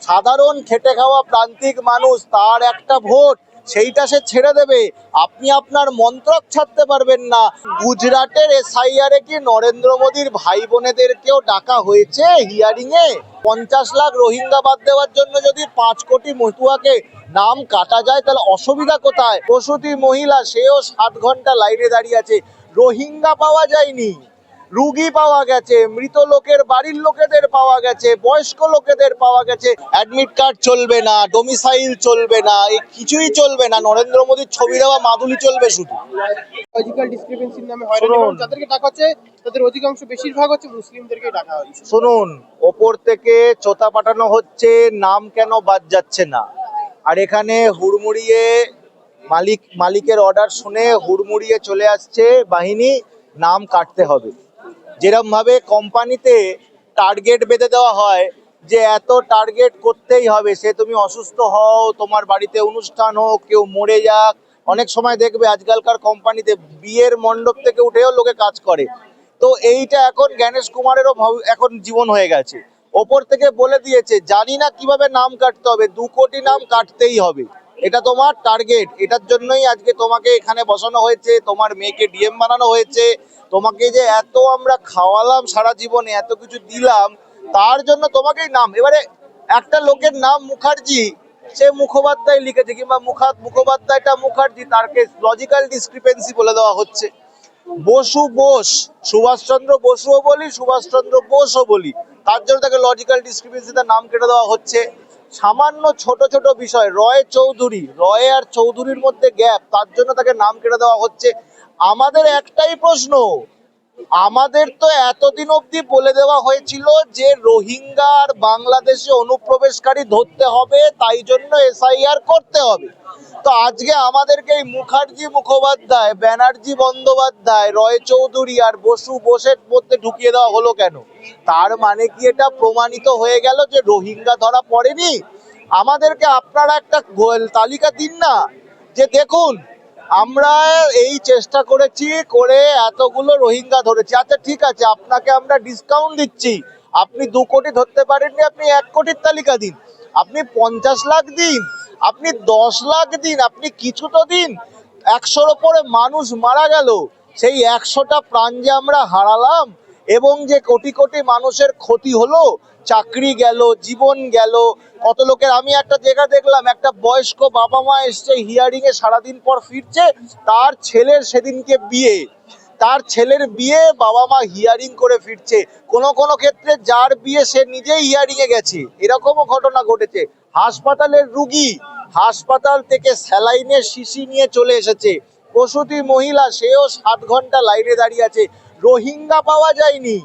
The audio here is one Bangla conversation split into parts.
সাধারণ খেটে খাওয়া প্রান্তিক মানুষ, তার একটা ভোট, সেইটা সে ছেড়ে দেবে। আপনি আপনার মন্ত্রক ছাড়তে পারবেন না। গুজরাটের এসআইআর এ কি নরেন্দ্র মোদীর ভাই বোনেদেরকেও ডাকা হয়েছে হিয়ারিং এ? 50 লাখ রোহিঙ্গা বাদ দেওয়ার জন্য যদি 5 কোটি মতুয়াকে নাম কাটা যায়, তাহলে অসুবিধা কোথায়? প্রসূতি মহিলা, সেও 7 ঘন্টা লাইনে দাঁড়িয়ে আছে। রোহিঙ্গা পাওয়া যায়নি, রুগী পাওয়া গেছে, মৃত লোকের বাড়ির লোকেদের পাওয়া গেছে, বয়স্ক লোকেদের পাওয়া গেছে। অ্যাডমিট কার্ড চলবে না, ডোমিসাইল চলবে না, এই কিছুই চলবে না। নরেন্দ্র মোদীর ছবি দেওয়া মাদুলি চলবে শুধু। লজিক্যাল ডিসক্রিপেন্সির নামে হয়রানি এবং যাদেরকে ডাকা হচ্ছে তাদের অধিকাংশ বেশিরভাগ হচ্ছে মুসলিমদেরকে ডাকা হচ্ছে। শুনুন, ওপর থেকে চোতা পাঠানো হচ্ছে, নাম কেন বাদ যাচ্ছে না। আর এখানে হুড়মুড়িয়ে মালিকের অর্ডার শুনে হুড়মুড়িয়ে চলে আসছে বাহিনী, নাম কাটতে হবে। যেরকম ভাবে কোম্পানিতে টার্গেট বেঁধে দেওয়া হয় যে এত টার্গেট করতেই হবে, সে তুমি অসুস্থ হও, তোমার বাড়িতে অনুষ্ঠান হোক, কেউ মরে যাক। অনেক সময় দেখবে আজকালকার কোম্পানিতে বিয়ের মণ্ডপ থেকে উঠেও লোকে কাজ করে। তো এইটা এখন জ্ঞানেশ কুমারেরও এখন জীবন হয়ে গেছে। ওপর থেকে বলে দিয়েছে, জানি না কিভাবে নাম কাটতে হবে, 2 কোটি নাম কাটতেই হবে, এটা তোমার টার্গেট। এটার জন্যই আজকে তোমাকে এখানে বসানো হয়েছে, তোমার মেয়েকে ডিএম বানানো হয়েছে, তোমাকে যে এত আমরা খাওয়ালাম সারা জীবনে, এত কিছু দিলাম, তার জন্য তোমাকেই নাম। এবারে একটা লোকের নাম মুখার্জি, সে মুখোপাধ্যায় লিখেছে, কিংবা মুখোপাধ্যায়টা মুখার্জি, তারকে লজিক্যাল ডিসক্রিপেন্সি বলে দেওয়া হচ্ছে। বসু বোস, সুভাষচন্দ্র বসুও বলি, সুভাষচন্দ্র বোসও বলি, তার জন্য তাকে লজিক্যাল ডিসক্রিপেন্সিতে নাম কেটে দেওয়া হচ্ছে। সামান্য ছোট ছোট বিষয়, রয় চৌধুরী, রয় আর চৌধুরীর মধ্যে গ্যাপ, তার জন্য তাকে নাম কেটে দেওয়া হচ্ছে। আমাদের একটাই প্রশ্ন, আমাদের তো এতদিন অবধি বলে দেওয়া হয়েছিল যে রোহিঙ্গা আর বাংলাদেশে অনুপ্রবেশকারী ধরতে হবে, তাই জন্য এসআইআর করতে হবে। তো আজকে আমাদেরকে এই মুখার্জি মুখোপাধ্যায়, ব্যানার্জি বন্দ্যোপাধ্যায়, রয় চৌধুরী আর বসু বোসের মধ্যে ঢুকিয়ে দেওয়া হলো কেন? তার মানে কি এটা প্রমাণিত হয়ে গেল যে রোহিঙ্গা ধরা পড়েনি? আমাদেরকে আপনারা একটা তালিকা দিন না, যে দেখুন আমরা এই চেষ্টা করেছি, করে এতগুলো রোহিঙ্গা ধরেছি। আচ্ছা ঠিক আছে, আপনাকে আমরা ডিসকাউন্ট দিচ্ছি, আপনি 2 কোটি ধরতে পারেননি, আপনি 1 কোটির তালিকা দিন, আপনি 50 লাখ দিন, আপনি 10 লাখ দিন, আপনি কিছু তো দিন। 100-র ওপরে মানুষ মারা গেল, সেই 100টা প্রাণ যে আমরা হারালাম, এবং যে কোটি কোটি মানুষের ক্ষতি হলো, চাকরি গেল, জীবন গেল, কত লোকের। আমি একটা জায়গা দেখলাম, একটা বয়স্ক বাবা মা এসছে হিয়ারিং এ, সারাদিন পর ফিরছে, তার ছেলের সেদিনকে বিয়ে, তার ছেলের বিয়ে বাবা মা হিয়ারিং করে ফিরছে। কোনো কোনো ক্ষেত্রে যার বিয়ে সে নিজেই হিয়ারিং এ গেছে, এরকমও ঘটনা ঘটেছে। হাসপাতালের রুগী হাসপাতাল থেকে স্যালাইনের শিশি নিয়ে চলে এসেছে, প্রসূতি মহিলা, সেও 7 ঘন্টা লাইনে দাঁড়িয়ে আছে। রোহিঙ্গা পাওয়া যায়নি,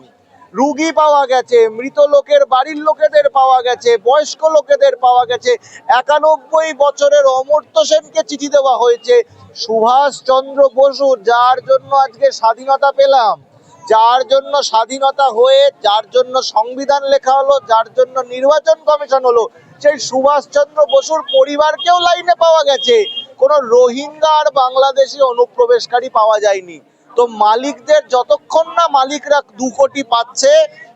রুগী পাওয়া গেছে, মৃত লোকের বাড়ির লোকেদের পাওয়া গেছে, বয়স্ক লোকেদের পাওয়া গেছে। 91 বছরের অমর্ত্য সেনকে চিঠি দেওয়া হয়েছে। সুভাষচন্দ্র বসু, যার জন্য আজকে স্বাধীনতা পেলাম, যার জন্য স্বাধীনতা হয়ে, যার জন্য সংবিধান লেখা হলো, যার জন্য নির্বাচন কমিশন হলো, সেই সুভাষচন্দ্র বসুর পরিবারকেও লাইনে পাওয়া গেছে। কোনো রোহিঙ্গা আর বাংলাদেশি অনুপ্রবেশকারী পাওয়া যায়নি। তো মালিকদের, যতক্ষণ না মালিকরা 2 কোটি পাচ্ছে,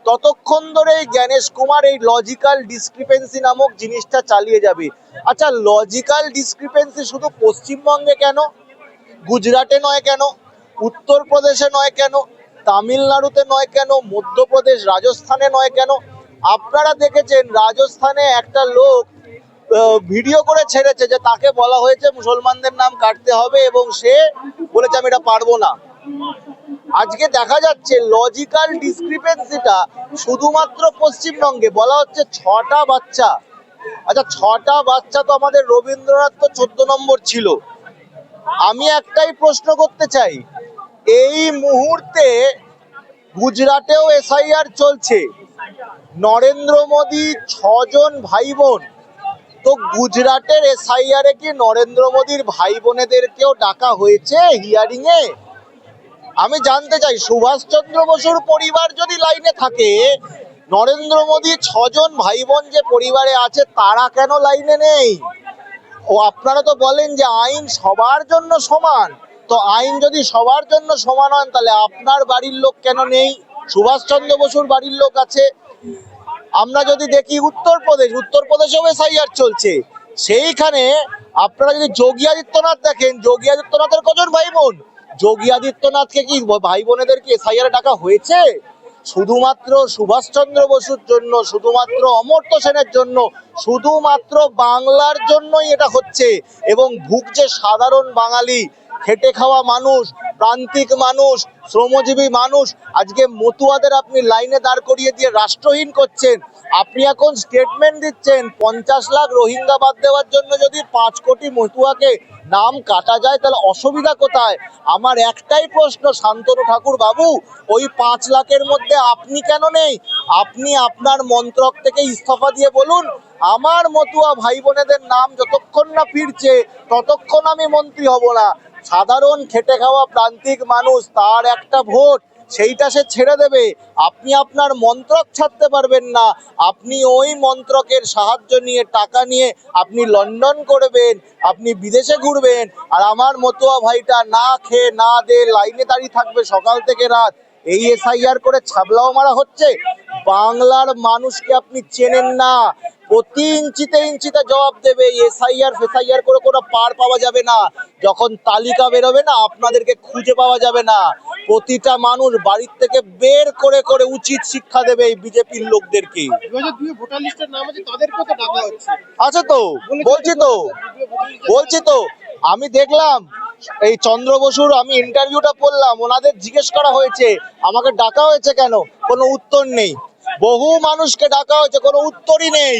ততক্ষণ ধরে এই জ্ঞানেশ কুমার এই লজিক্যাল ডিসক্রিপেন্সি নামক জিনিসটা চালিয়ে যাবে। আচ্ছা, লজিক্যাল ডিসক্রিপেন্সি শুধু পশ্চিমবঙ্গে কেন, গুজরাটে নয় কেন, উত্তরপ্রদেশে নয় কেন, তামিলনাড়ুতে নয় কেন, মধ্যপ্রদেশ, রাজস্থানে নয় কেন? আপনারা দেখেছেন রাজস্থানে একটা লোক ভিডিও করে ছেড়েছে, যে তাকে বলা হয়েছে মুসলমানদের নাম কাটতে হবে, এবং সে বলেছে আমি এটা পারবো না। আজকে দেখা যাচ্ছে লজিক্যাল ডিসক্রিপেন্সিটা শুধুমাত্র পশ্চিমবঙ্গে বলা হচ্ছে 6টা বাচ্চা। আচ্ছা, 6টা বাচ্চা তো আমাদের রবীন্দ্রনাথ তো 14 নম্বর ছিল। আমি একটাই প্রশ্ন করতে চাই, এই মুহূর্তে গুজরাটেও এসআইআর চলছে, নরেন্দ্র মোদী 6 জন ভাই বোন, তো গুজরাটের এসআইআর এ কি নরেন্দ্র মোদীর ভাই বোনেদেরকেও ডাকা হয়েছে হিয়ারিং এ? আমি জানতে চাই, সুভাষচন্দ্র বসুর পরিবার যদি লাইনে থাকে, নরেন্দ্র মোদী 6 জন ভাই বোন যে পরিবারে আছে, তারা কেন লাইনে নেই? ও আপনারা তো বলেন যে আইন সবার জন্য সমান, তো আইন যদি সবার জন্য সমান হয়, তাহলে আপনার বাড়ির লোক কেন নেই? সুভাষচন্দ্র বসুর বাড়ির লোক আছে। আমরা যদি দেখি উত্তরপ্রদেশেও এসআইআর চলছে, সেইখানে আপনারা যদি যোগী আদিত্যনাথ দেখেন, যোগী আদিত্যনাথের কজন ভাই বোন? যোগী আদিত্যনাথকে কি ভাই বোনেদের কি এসআইআর ডাকা হয়েছে? শুধুমাত্র সুভাষচন্দ্র বসুর জন্য, শুধুমাত্র অমর্ত্য সেনের জন্য, শুধুমাত্র বাংলার জন্যই এটা হচ্ছে। এবং ভুগছে সাধারণ বাঙালি, খেটে খাওয়া মানুষ, প্রান্তিক মানুষ, শ্রমজীবী মানুষ। আজকে মতুয়াদের আপনি লাইনে দাঁড় করিয়ে দিয়ে রাষ্ট্রহীন করছেন। আপনি এখন স্টেটমেন্ট দিচ্ছেন 50 লাখ রোহিঙ্গা বাদ দেওয়ার জন্য যদি 5 কোটি মতুয়াকে নাম কাটা যায়, তাহলে অসুবিধা কোথায়? আমার একটাই প্রশ্ন, শান্তনু ঠাকুর বাবু, ওই 5 লাখের মধ্যে আপনি কেন নেই? আপনি আপনার মন্ত্রক থেকে ইস্তফা দিয়ে বলুন, আমার মতুয়া ভাই বোনেদের নাম যতক্ষণ না ফিরছে ততক্ষণ আমি মন্ত্রী হব না। সাধারণ খেটে খাওয়া প্রান্তিক মানুষ, তার একটা ভোট, সেইটা সে ছেড়ে দেবে। আপনি আপনার মন্ত্রক ছাড়তে পারবেন না। আপনি ওই মন্ত্রকের সাহায্য নিয়ে, টাকা নিয়ে আপনি লন্ডন করবেন, আপনি বিদেশে ঘুরবেন, আর আমার মতুয়া ভাইটা না খেয়ে না দে লাইনে দাঁড়িয়ে থাকবে সকাল থেকে রাত। এই এসআইআর করে ছাবলাও মারা হচ্ছে। বাংলার মানুষকে আপনি চেনেন না, প্রতি ইঞ্চিতে জবাব দেবে। এসআইআর ফেসআইআর করে কোনো পার পাওয়া যাবে না। যখন তালিকা বেরোবে না, আপনাদেরকে খুঁজে পাওয়া যাবে না। প্রতিটা মানুষ বাড়ির থেকে বের করে করে উচিত শিক্ষা দেবে এই বিজেপির লোকদেরকে। 2002 ভোটার লিস্টের নাম আছে, তাদেরকেও তো ডাকা হচ্ছে। আছে তো, বলছি তো আমি দেখলাম এই চন্দ্র বসুর আমি ইন্টারভিউটা পড়লাম, ওনাদের জিজ্ঞেস করা হয়েছে আমাকে ডাকা হয়েছে কেন, কোনো উত্তর নেই। বহু মানুষকে ডাকা হয়েছে, কোনো উত্তরই নেই।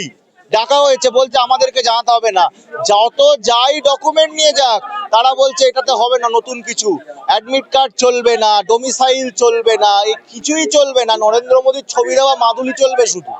ডাকা হয়েছে, বলছে আমাদেরকে জানাতে হবে না। যত যাই ডকুমেন্ট নিয়ে যাক, তারা বলছে এটাতে হবে না, নতুন কিছু অ্যাডমিট কার্ড চলবে না, ডোমিসাইল চলবে না, এই কিছুই চলবে না। নরেন্দ্র মোদীর ছবি দেওয়া মাদুলি চলবে শুধু।